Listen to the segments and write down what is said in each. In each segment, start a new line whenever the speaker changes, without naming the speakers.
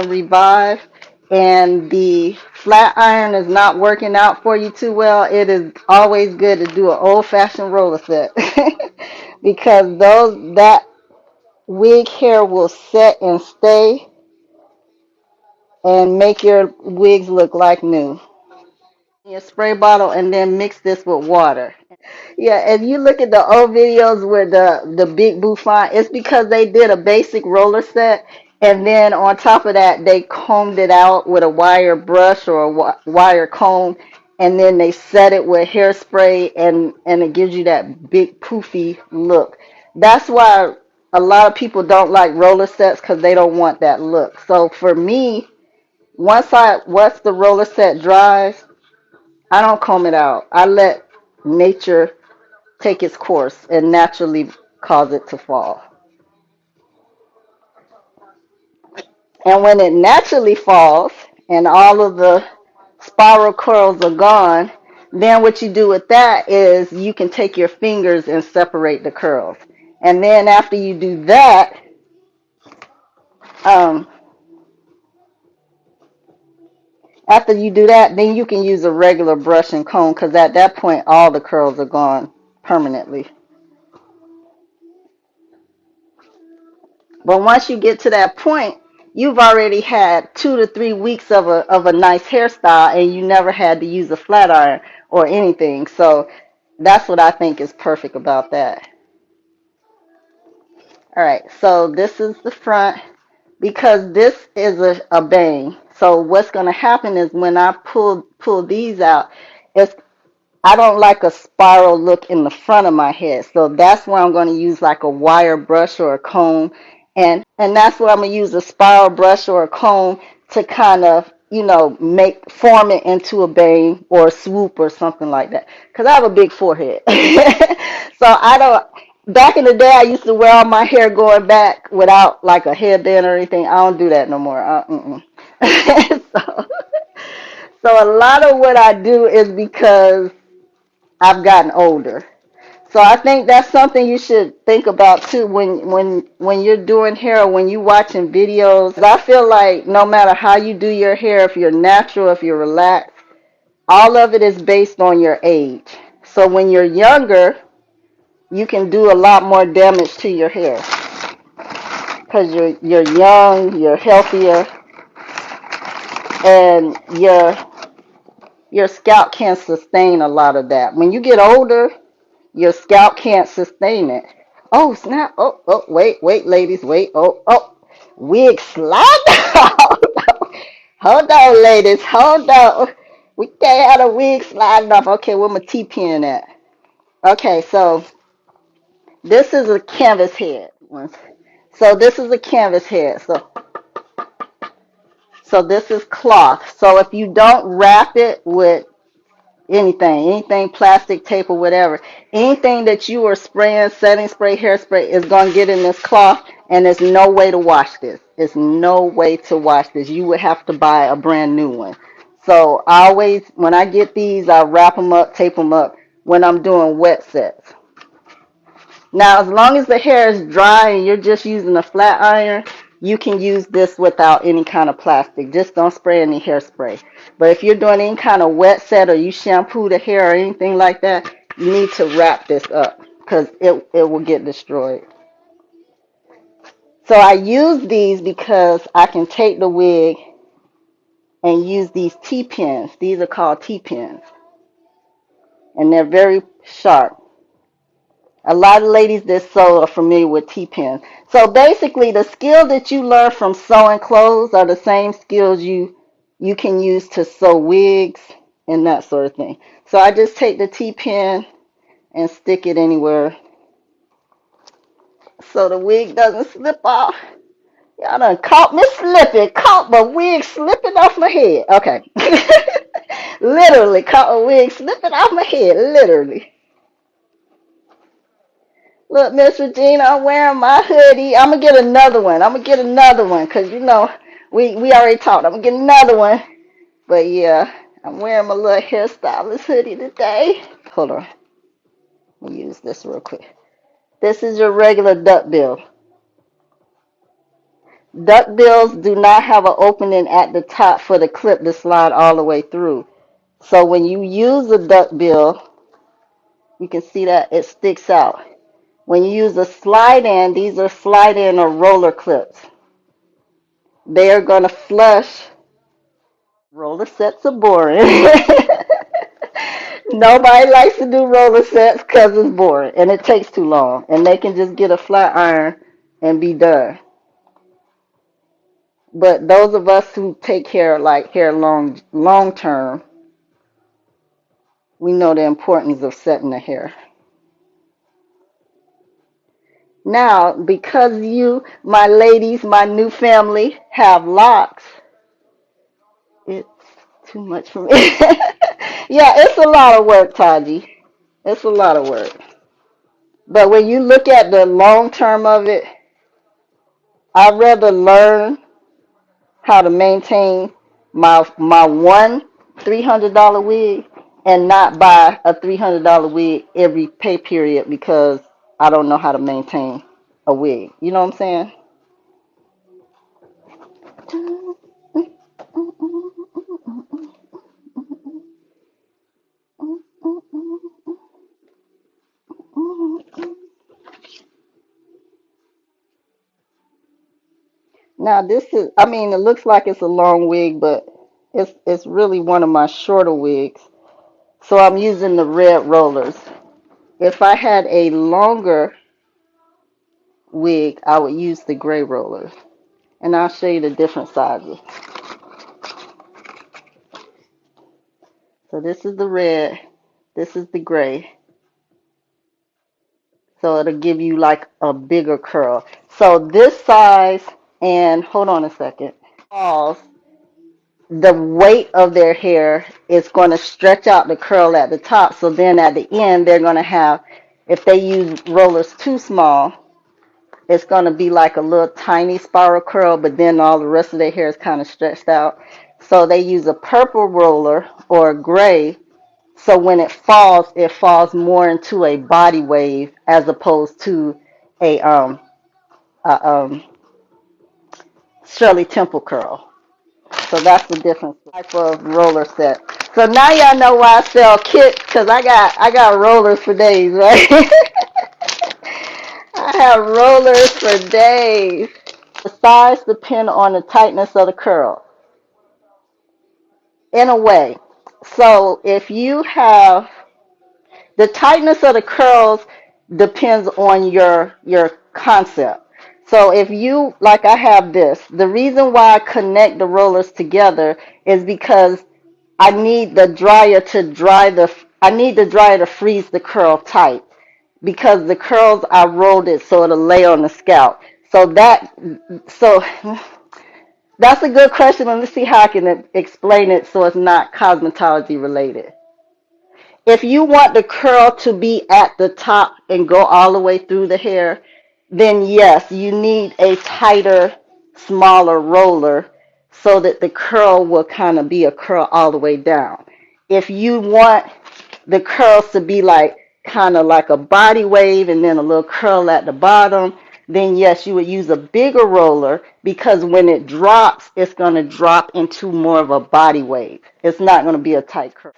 Revive and the flat iron is not working out for you too well, it is always good to do an old-fashioned roller set because that wig hair will set and stay and make your wigs look like new. Your spray bottle and then mix this with water. Yeah, if you look at the old videos with the big bouffant, it's because they did a basic roller set, and then on top of that, they combed it out with a wire brush or a wire comb, and then they set it with hairspray, and it gives you that big poofy look. That's why a lot of people don't like roller sets because they don't want that look. So for me, once the roller set dries, I don't comb it out. I let nature take its course and naturally cause it to fall. And when it naturally falls and all of the spiral curls are gone, then what you do with that is you can take your fingers and separate the curls. And then after you do that, um, then you can use a regular brush and comb because at that point all the curls are gone permanently. But once you get to that point, you've already had 2 to 3 weeks of a nice hairstyle, and you never had to use a flat iron or anything. So that's what I think is perfect about that. All right, so this is the front because this is a bang. So what's going to happen is when I pull these out, it's I don't like a spiral look in the front of my head. So that's where I'm going to use like a wire brush or a comb. And that's where I'm going to use a spiral brush or a comb to kind of, form it into a bang or a swoop or something like that. Because I have a big forehead. So I don't, back in the day, I used to wear all my hair going back without like a headband or anything. I don't do that no more. So, so a lot of what I do is because I've gotten older. So I think that's something you should think about too when you're doing hair or when you're watching videos. I feel like no matter how you do your hair, if you're natural, if you're relaxed, all of it is based on your age. So when you're younger, you can do a lot more damage to your hair because you're young, you're healthier, and your scalp can sustain a lot of that. When you get older, your scalp can't sustain it. Oh, snap. Oh, wait, ladies, wait. Oh, wig slide. Hold on, ladies, hold on. We can't have a wig sliding off. Okay, where my T-pin at? Okay, so this is a canvas head. So this is a canvas head. So this is cloth. So if you don't wrap it with anything plastic tape or whatever, anything that you are spraying, setting spray, hairspray is going to get in this cloth, and there's no way to wash this. There's no way to wash this. You would have to buy a brand new one. So I always, when I get these, I wrap them up, tape them up when I'm doing wet sets. Now, as long as the hair is dry and you're just using a flat iron, you can use this without any kind of plastic. Just don't spray any hairspray. But if you're doing any kind of wet set or you shampoo the hair or anything like that, you need to wrap this up because it will get destroyed. So I use these because I can take the wig and use these T-pins. These are called T-pins. And they're very sharp. A lot of ladies that sew are familiar with T-pins. So basically, the skill that you learn from sewing clothes are the same skills you can use to sew wigs and that sort of thing. So I just take the T-pin and stick it anywhere so the wig doesn't slip off. Y'all done caught me slipping. Caught my wig slipping off my head. Okay. Literally caught a wig slipping off my head. Literally. Look, Miss Regina, I'm wearing my hoodie. I'm gonna get another one. I'm gonna get another one because we already talked. I'm gonna get another one. But yeah, I'm wearing my little hairstylist hoodie today. Hold on. Let me use this real quick. This is your regular duck bill. Duckbills do not have an opening at the top for the clip to slide all the way through. So when you use a duckbill, you can see that it sticks out. When you use a slide in, these are slide in or roller clips. They are going to flush. Roller sets are boring. Nobody likes to do roller sets because it's boring and it takes too long. And they can just get a flat iron and be done. But those of us who take care like hair long term, we know the importance of setting the hair. Now, because you, my ladies, my new family, have locks, it's too much for me. Yeah, it's a lot of work, Taji. It's a lot of work. But when you look at the long term of it, I'd rather learn how to maintain my one $300 wig and not buy a $300 wig every pay period because I don't know how to maintain a wig. You know what I'm saying? Now this is, I mean, it looks like it's a long wig, but it's really one of my shorter wigs. So I'm using the red rollers. If I had a longer wig, I would use the gray rollers. And I'll show you the different sizes. So this is the red, this is the gray. So it'll give you like a bigger curl. So this size, and hold on a second, falls, the weight of their hair is going to stretch out the curl at the top. So then at the end, they're going to have, if they use rollers too small, it's going to be like a little tiny spiral curl, but then all the rest of their hair is kind of stretched out. So they use a purple roller or a gray. So when it falls more into a body wave as opposed to a Shirley Temple curl. So that's the difference type of roller set. So now y'all know why I sell kits, because I got rollers for days, right? I have rollers for days. The size depends on the tightness of the curl, in a way. So if you have the tightness of the curls depends on your concept. So if you, like I have this, the reason why I connect the rollers together is because I need the dryer to freeze the curl tight, because the curls I rolled it so it'll lay on the scalp. So that's a good question. Let me see how I can explain it so it's not cosmetology related. If you want the curl to be at the top and go all the way through the hair, then yes, you need a tighter, smaller roller so that the curl will kind of be a curl all the way down. If you want the curls to be like kind of like a body wave and then a little curl at the bottom, then yes, you would use a bigger roller, because when it drops, it's going to drop into more of a body wave. It's not going to be a tight curl.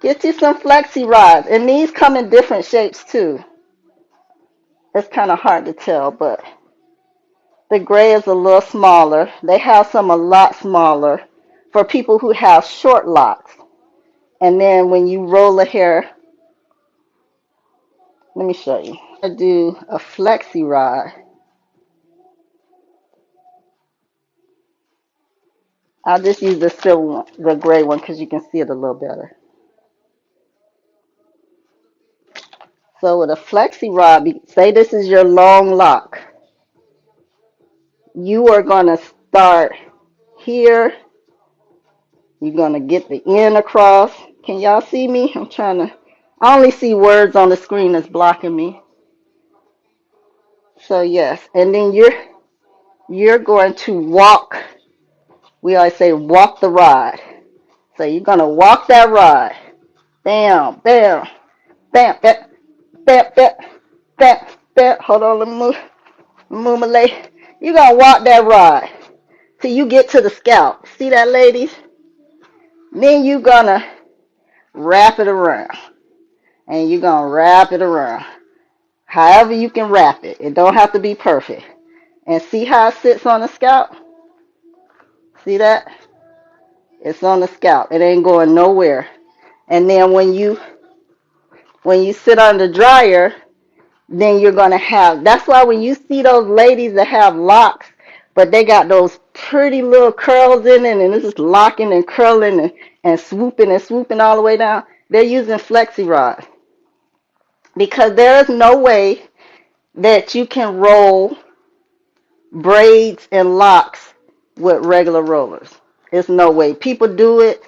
Get you some flexi rods, and these come in different shapes too. It's kind of hard to tell, but the gray is a little smaller. They have some a lot smaller for people who have short locks. And then when you roll the hair, let me show you. I do a flexi rod. I'll just use the silver one, the gray one, because you can see it a little better. So with a flexi rod, say this is your long lock. You are going to start here. You're going to get the end across. Can y'all see me? I only see words on the screen that's blocking me. So yes, and then you're going to walk. We always say walk the rod. So you're going to walk that rod. Bam, bam, bam, bam, bam, bam, bam, bam. Hold on, let me move my leg. You're going to walk that rod till you get to the scalp. See that, ladies? Then you're going to wrap it around. And you're going to wrap it around. However you can wrap it. It don't have to be perfect. And see how it sits on the scalp? See that? It's on the scalp. It ain't going nowhere. And then when you sit on the dryer, then you're going to have, that's why when you see those ladies that have locks, but they got those pretty little curls in it, and it's just locking and curling and swooping all the way down, they're using flexi rods. Because there is no way that you can roll braids and locks with regular rollers. There's no way. People do it.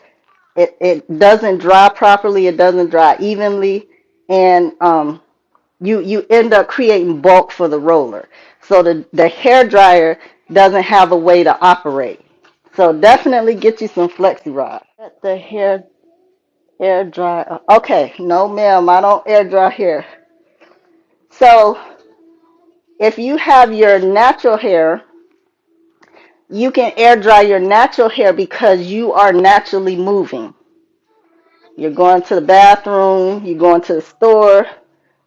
It doesn't dry properly. It doesn't dry evenly. And you end up creating bulk for the roller. So the hair dryer doesn't have a way to operate. So definitely get you some flexi rods. Let the hair air dry. Okay, no ma'am, I don't air dry hair. So if you have your natural hair, you can air dry your natural hair because you are naturally moving. You're going to the bathroom, you're going to the store,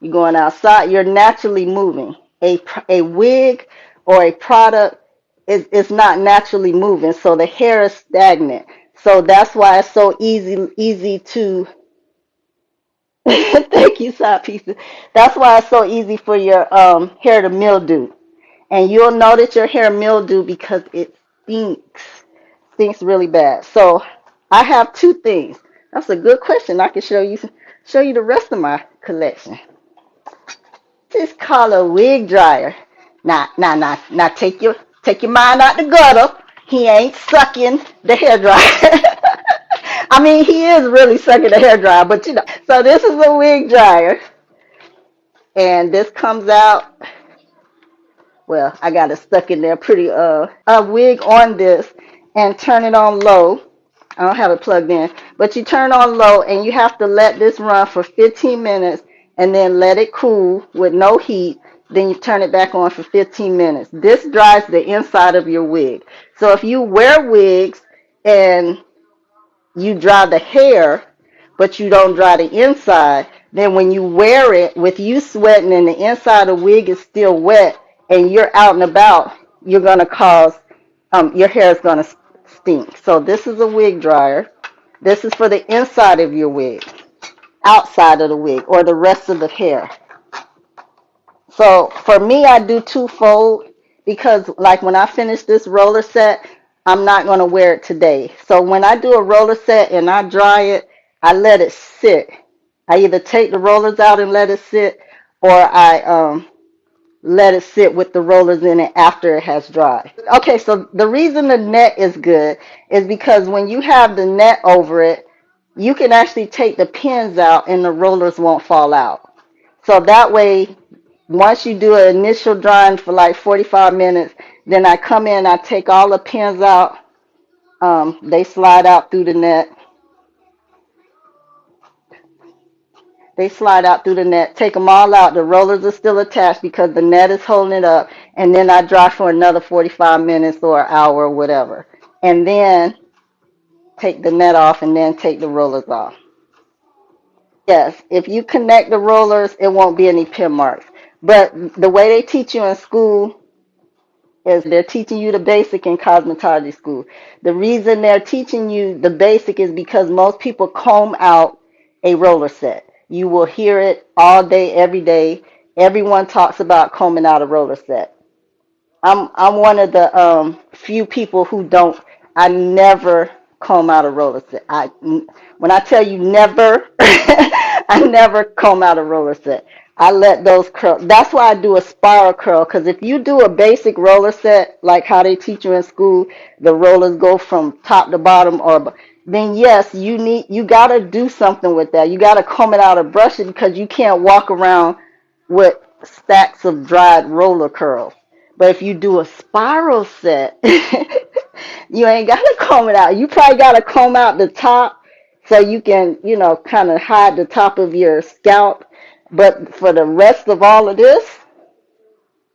you're going outside, you're naturally moving. A wig or a product is not naturally moving, so the hair is stagnant. So that's why it's so easy to thank you, side pieces. That's why it's so easy for your hair to mildew. And you'll know that your hair mildew because it stinks really bad. So I have two things. That's a good question. I can show you the rest of my collection. This called a wig dryer. Now take your mind out the gutter. He ain't sucking the hair dryer. I mean, he is really sucking the hair dryer, but you know. So this is a wig dryer, and this comes out. Well, I got it stuck in there pretty a wig on this and turn it on low. I don't have it plugged in, but you turn on low and you have to let this run for 15 minutes and then let it cool with no heat. Then you turn it back on for 15 minutes. This dries the inside of your wig. So if you wear wigs and you dry the hair, but you don't dry the inside, then when you wear it, with you sweating and the inside of the wig is still wet and you're out and about, you're going to cause, your hair is going to stink. So this is a wig dryer. This is for the inside of your wig, outside of the wig, or the rest of the hair. So for me, I do twofold because like when I finish this roller set, I'm not going to wear it today. So when I do a roller set and I dry it, I let it sit. I either take the rollers out and let it sit, or I let it sit with the rollers in it after it has dried. Okay, so the reason the net is good is because when you have the net over it, you can actually take the pins out and the rollers won't fall out. So that way, once you do an initial drying for like 45 minutes, then I come in, I take all the pins out. They slide out through the net. They slide out through the net, take them all out. The rollers are still attached because the net is holding it up. And then I dry for another 45 minutes or an hour or whatever. And then take the net off and then take the rollers off. Yes, if you connect the rollers, it won't be any pin marks. But the way they teach you in school is they're teaching you the basic in cosmetology school. The reason they're teaching you the basic is because most people comb out a roller set. You will hear it all day, every day. Everyone talks about combing out a roller set. I'm one of the few people who don't. I never comb out a roller set. When I tell you never, I never comb out a roller set. I let those curl. That's why I do a spiral curl. Because if you do a basic roller set, like how they teach you in school, the rollers go from top to bottom, or then yes, you gotta do something with that. You gotta comb it out or brush it because you can't walk around with stacks of dried roller curls. But if you do a spiral set, you ain't got to comb it out. You probably got to comb out the top so you can, kind of hide the top of your scalp. But for the rest of all of this,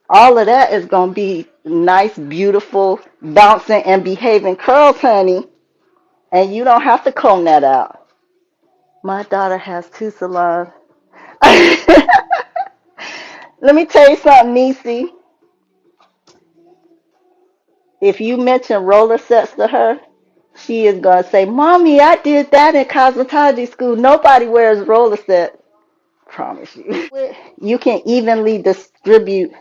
all of that is going to be nice, beautiful, bouncing and behaving curls, honey. And you don't have to comb that out. My daughter has 2 salons. Let me tell you something, Niecy. If you mention roller sets to her, she is going to say, Mommy, I did that in cosmetology school. Nobody wears roller sets. Promise you. You can evenly distribute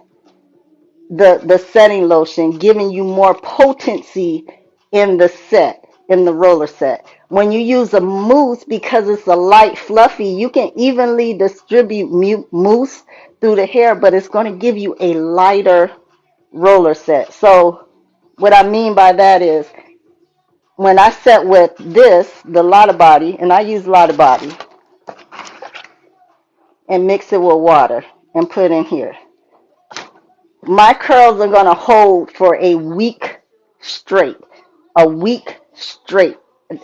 the setting lotion, giving you more potency in the set, in the roller set. When you use a mousse, because it's a light, fluffy, you can evenly distribute mousse through the hair, but it's going to give you a lighter roller set. So what I mean by that is, when I set with this, the Lotta Body, and I use Lotta Body, and mix it with water and put in here, my curls are going to hold for a week straight. A week straight.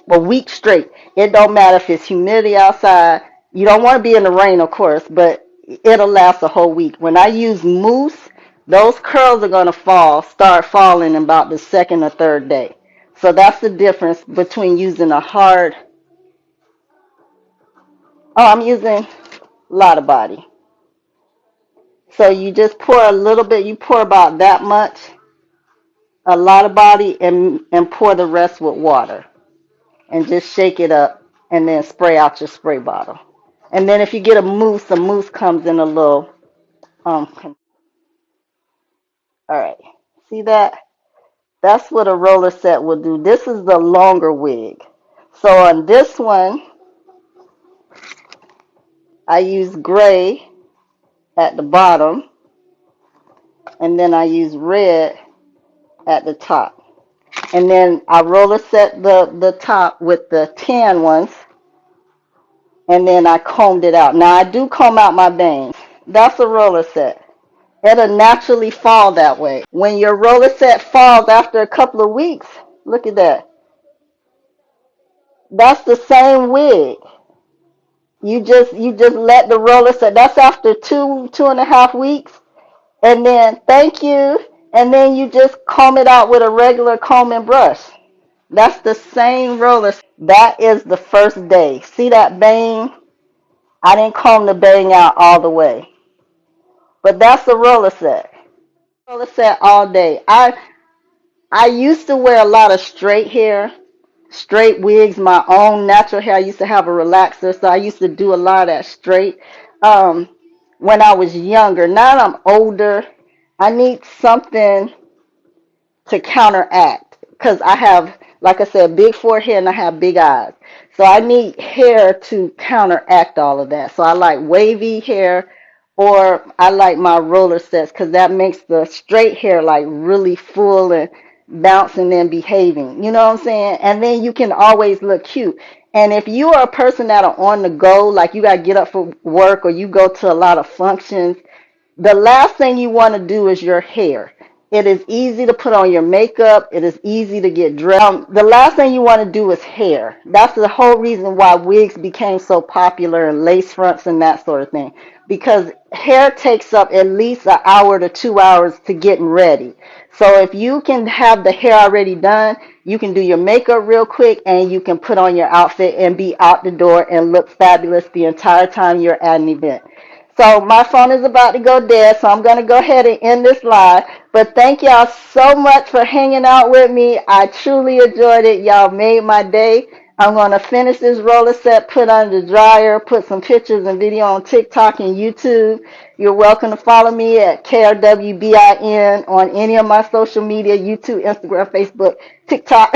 A week straight. It don't matter if it's humidity outside. You don't want to be in the rain, of course, but it'll last a whole week. When I use mousse, those curls are going to start falling in about the second or third day. So that's the difference between using a hard. Oh, I'm using Lotta Body. So you just pour a little bit. You pour about that much, a Lotta Body, and pour the rest with water. And just shake it up and then spray out your spray bottle. And then if you get a mousse comes in a little, all right. See that? That's what a roller set will do. This is the longer wig. So on this one, I use gray at the bottom, and then I use red at the top. And then I roller set the top with the tan ones, and then I combed it out. Now I do comb out my bangs. That's a roller set. It'll naturally fall that way. When your roller set falls after a couple of weeks, look at that. That's the same wig. You just let the roller set. That's after 2.5 weeks. And then thank you. And then you just comb it out with a regular comb and brush. That's the same roller. That is the first day. See that bang? I didn't comb the bang out all the way. But that's a roller set. Roller set all day. I used to wear a lot of straight hair, straight wigs, my own natural hair. I used to have a relaxer, so I used to do a lot of that straight when I was younger. Now that I'm older, I need something to counteract, because I have, like I said, big forehead and I have big eyes. So I need hair to counteract all of that. So I like wavy hair, or I like my roller sets, because that makes the straight hair like really full and bouncing and behaving. You know what I'm saying? And then you can always look cute. And if you are a person that are on the go, like you got to get up for work or you go to a lot of functions, the last thing you want to do is your hair. It is easy to put on your makeup. It is easy to get dressed. The last thing you want to do is hair. That's the whole reason why wigs became so popular, and lace fronts and that sort of thing. Because hair takes up at least an hour to 2 hours to getting ready. So if you can have the hair already done, you can do your makeup real quick and you can put on your outfit and be out the door and look fabulous the entire time you're at an event. So my phone is about to go dead, so I'm going to go ahead and end this live. But thank y'all so much for hanging out with me. I truly enjoyed it. Y'all made my day. I'm going to finish this roller set, put under the dryer, put some pictures and video on TikTok and YouTube. You're welcome to follow me at KRWBIN on any of my social media, YouTube, Instagram, Facebook, TikTok.